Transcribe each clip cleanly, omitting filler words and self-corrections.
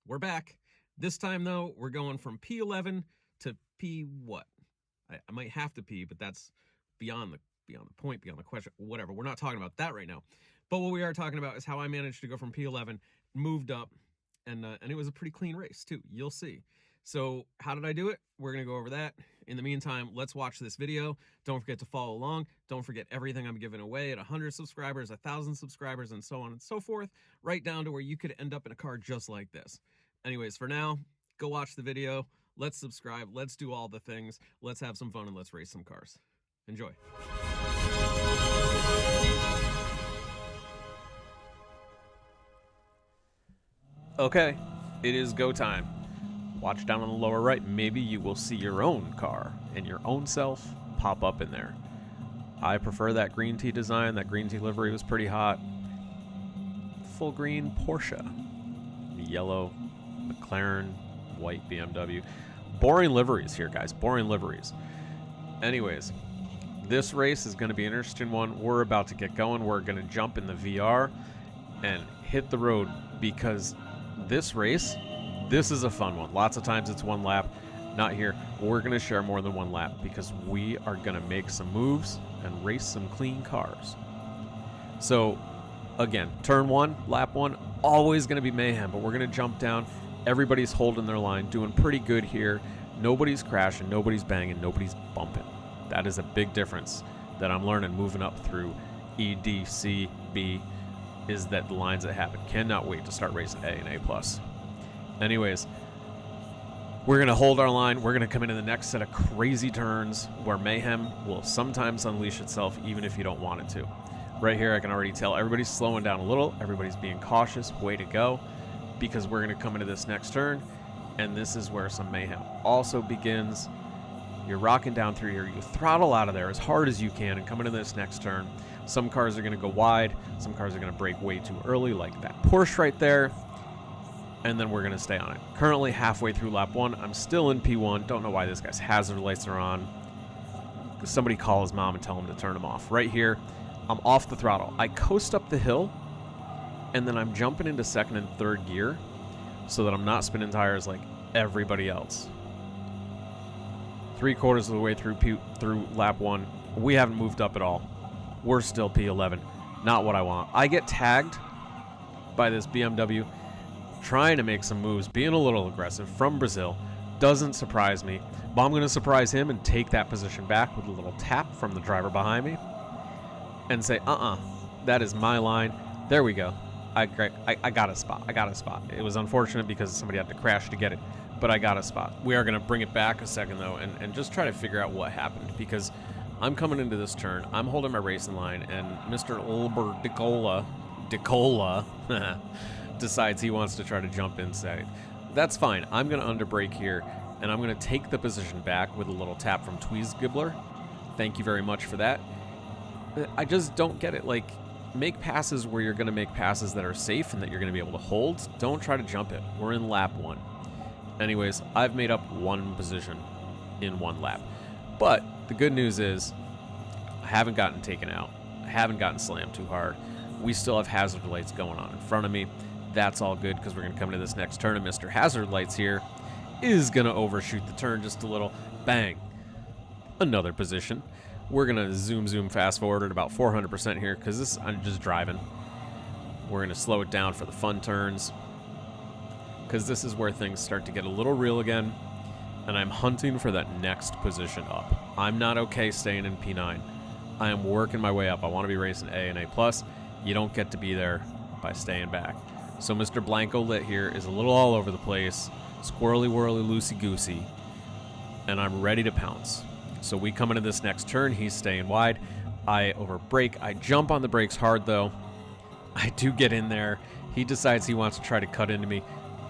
we're back. This time, though, we're going from P11 to P what? I might have to P, but that's beyond the point, beyond the question, whatever. We're not talking about that right now. But what we are talking about is how I managed to go from P11, moved up, and it was a pretty clean race, too. You'll see. So how did I do it? We're going to go over that. In the meantime, let's watch this video. Don't forget to follow along. Don't forget everything I'm giving away at 100 subscribers, 1,000 subscribers, and so on and so forth, right down to where you could end up in a car just like this. Anyways, for now, go watch the video. Let's subscribe. Let's do all the things. Let's have some fun and let's race some cars. Enjoy. Okay, it is go time. Watch down on the lower right. Maybe you will see your own car and your own self pop up in there. I prefer that green tea design. That green tea livery was pretty hot. Full green Porsche. Yellow McLaren, white BMW. Boring liveries here, guys. Boring liveries. Anyways, this race is going to be an interesting one. We're about to get going. We're going to jump in the VR and hit the road because this race, this is a fun one. Lots of times it's one lap. Not here. We're going to share more than one lap because we are going to make some moves and race some clean cars. So, again, turn one, lap one, always going to be mayhem, but we're going to jump down. Everybody's holding their line, doing pretty good here. Nobody's crashing, nobody's banging, nobody's bumping. That is a big difference that I'm learning moving up through E, D, C, B, is that the lines that happen. Cannot wait to start racing A and A+. Anyways, we're going to hold our line. We're going to come into the next set of crazy turns where mayhem will sometimes unleash itself even if you don't want it to. Right here, I can already tell everybody's slowing down a little. Everybody's being cautious. Way to go. Because we're going to come into this next turn, and this is where some mayhem also begins. You're rocking down through here. You throttle out of there as hard as you can and come into this next turn. Some cars are going to go wide. Some cars are going to brake way too early, like that Porsche right there. And then we're going to stay on it. Currently halfway through lap one. I'm still in P1. Don't know why this guy's hazard lights are on. Somebody call his mom and tell him to turn them off. Right here, I'm off the throttle. I coast up the hill, and then I'm jumping into second and third gear so that I'm not spinning tires like everybody else. 3/4 of the way through lap one. We haven't moved up at all. We're still P11. Not what I want. I get tagged by this BMW trying to make some moves, being a little aggressive from Brazil. Doesn't surprise me. But I'm going to surprise him and take that position back with a little tap from the driver behind me and say, that is my line. There we go. I got a spot. I got a spot. It was unfortunate because somebody had to crash to get it, but I got a spot. We are going to bring it back a second, though, and just try to figure out what happened, because I'm coming into this turn. I'm holding my racing line, and Mr. Ulber Decola decides he wants to try to jump inside. That's fine. I'm going to underbrake here, and I'm going to take the position back with a little tap from Tweezgibbler. Thank you very much for that. I just don't get it. Like, make passes where you're going to make passes that are safe and that you're going to be able to hold. Don't try to jump it. We're in lap one. Anyways, I've made up one position in one lap. But the good news is I haven't gotten taken out. I haven't gotten slammed too hard. We still have hazard lights going on in front of me. That's all good because we're going to come into this next turn, and Mr. Hazard Lights here is going to overshoot the turn just a little. Bang. Another position. We're going to zoom fast forward at about 400% here because I'm just driving. We're going to slow it down for the fun turns because this is where things start to get a little real again, and I'm hunting for that next position up. I'm not okay staying in P9. I am working my way up. I want to be racing A and A+. You don't get to be there by staying back. So Mr. Blanco Lit here is a little all over the place, squirrely whirly loosey goosey, and I'm ready to pounce. So we come into this next turn. He's staying wide. I overbrake. I jump on the brakes hard though. I do get in there. He decides he wants to try to cut into me.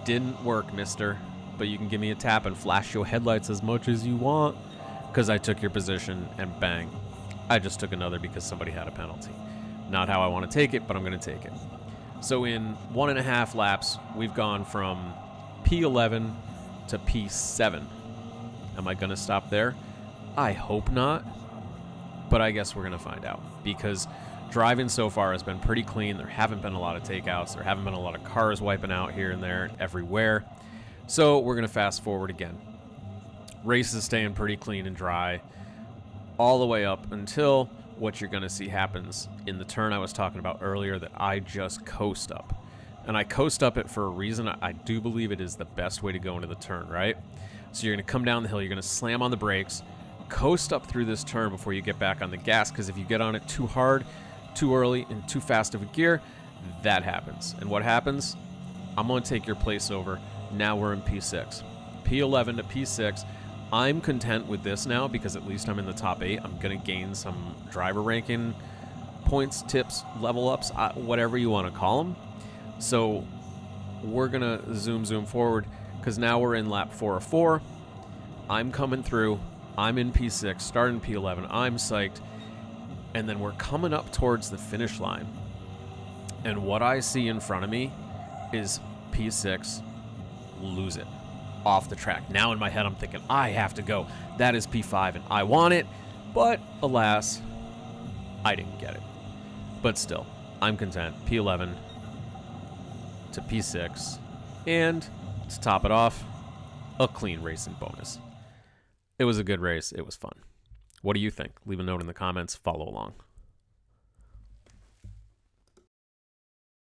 Didn't work, mister. But you can give me a tap and flash your headlights as much as you want because I took your position, and bang. I just took another because somebody had a penalty. Not how I want to take it, but I'm going to take it. So in 1.5 laps, we've gone from P11 to P7. Am I going to stop there? I hope not, but I guess we're going to find out, because Driving so far has been pretty clean. There haven't been a lot of takeouts. There haven't been a lot of cars wiping out here and there, everywhere. So we're going to fast forward again. Race is staying pretty clean and dry all the way up until what you're going to see happens in the turn I was talking about earlier that I just coast up. And I coast up it for a reason. I do believe it is the best way to go into the turn, right? So you're going to come down the hill. You're going to slam on the brakes, coast up through this turn before you get back on the gas, because if you get on it too hard, too early, and too fast of a gear, that happens. And what happens? I'm going to take your place over. Now we're in P6. P11 to P6. I'm content with this now because at least I'm in the top 8. I'm going to gain some driver ranking points, tips, level ups, whatever you want to call them. So we're going to zoom forward because now we're in lap 404. I'm coming through. I'm in P6, starting P11. I'm psyched. And then we're coming up towards the finish line. And what I see in front of me is P6 lose it off the track. Now in my head I'm thinking, I have to go. That is P5 and I want it. But alas, I didn't get it. But still, I'm content. P11 to P6. And to top it off, a clean racing bonus. It was a good race. It was fun. What do you think? Leave a note in the comments. Follow along.